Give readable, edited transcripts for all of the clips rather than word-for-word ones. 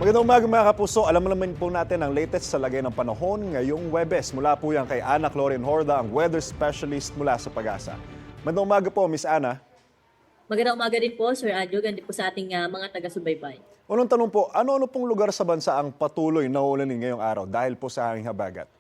Magandang umaga mga kapuso. Alam naman po natin ang latest sa lagay ng panahon ngayong Huwebes. Mula po yan kay Ana Clorin Horda, ang weather specialist mula sa Pag-asa. Magandang umaga po, Miss Ana. Magandang umaga din po, Sir Adjo, ganun din po sa ating mga taga-subaybay. Unang tanong po, ano-ano pong lugar sa bansa ang patuloy na ulanin ngayong araw dahil po sa hanging habagat?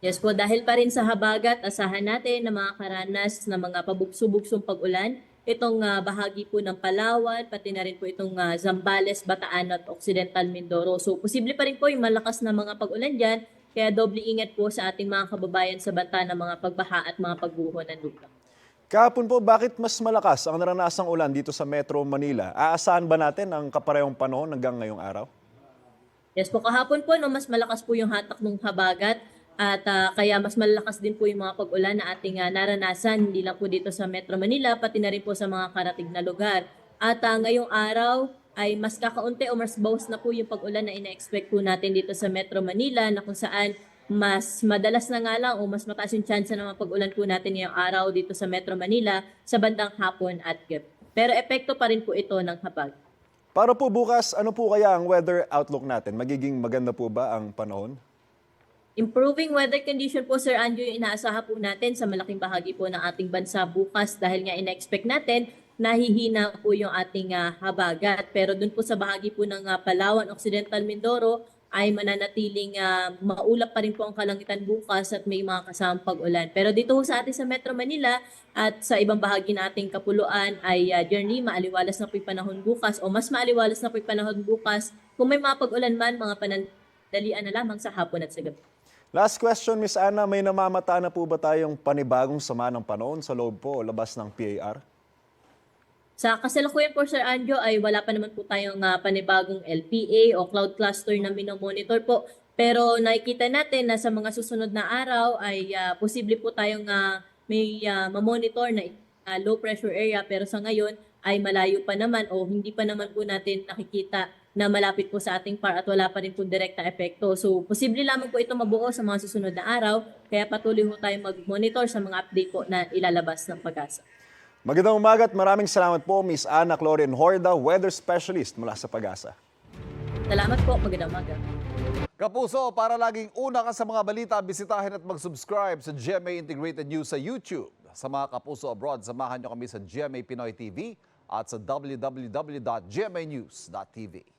Yes po, dahil pa rin sa habagat, asahan natin na mga karanas na mga pabugso-bugsong pag-ulan. Itong bahagi po ng Palawan, pati na rin po itong Zambales, Bataan at Occidental Mindoro. So posible pa rin po yung malakas na mga pag-ulan dyan. Kaya doble ingat po sa ating mga kababayan sa banta ng mga pagbaha at mga pagguho ng lupa. Kahapon po, bakit mas malakas ang naranasang ulan dito sa Metro Manila? Aasahan ba natin ang kaparehong panahon hanggang ngayong araw? Yes po, kahapon po, no, mas malakas po yung hatak ng habagat at kaya mas malakas din po yung mga pag-ulan na ating naranasan, hindi lang po dito sa Metro Manila, pati na rin po sa mga karatig na lugar. At ngayong araw ay mas kakaunti o mas bawas na po yung pag-ulan na ina-expect po natin dito sa Metro Manila na kung saan mas madalas na nga lang o mas mataas yung chance na mapag-ulan po natin ngayong araw dito sa Metro Manila sa bandang hapon at gabi. Pero epekto pa rin po ito ng habag. Para po bukas, ano po kaya ang weather outlook natin? Magiging maganda po ba ang panahon? Improving weather condition po, Sir Andrew, yung inaasahan po natin sa malaking bahagi po ng ating bansa bukas dahil nga ina-expect natin nahihina po yung ating habagat. Pero dun po sa bahagi po ng Palawan, Occidental Mindoro ay mananatiling maulap pa rin po ang kalangitan bukas at may mga kasamang pag-ulan. Pero dito po sa atin sa Metro Manila at sa ibang bahagi nating kapuluan ay generally maaliwalas na po yung panahon bukas o mas maaliwalas na po yung panahon bukas. Kung may mga pag-ulan man, mga panandalian na lamang sa hapon at sa gabi. Last question, Miss Ana, may namamata na po ba tayong panibagong sama ng panahon sa loob po o labas ng PAR? Sa kasalukuyan po, Sir Anjo, ay wala pa naman po tayong panibagong LPA o cloud cluster na minomonitor po. Pero nakikita natin na sa mga susunod na araw ay posible po tayong may mamonitor na low pressure area. Pero sa ngayon ay malayo pa naman o hindi pa naman po natin nakikita na malapit po sa ating par at wala pa rin po direkta epekto. So, posible lamang po ito mabuo sa mga susunod na araw. Kaya patuloy po tayong mag-monitor sa mga update po na ilalabas ng Pag-asa. Magandang umaga at maraming salamat po, Miss Ana Clorin Horda, weather specialist mula sa Pag-asa. Salamat po. Magandang umaga. Kapuso, para laging una ka sa mga balita, bisitahin at mag-subscribe sa GMA Integrated News sa YouTube. Sa mga kapuso abroad, samahan nyo kami sa GMA Pinoy TV at sa www.gmanews.tv.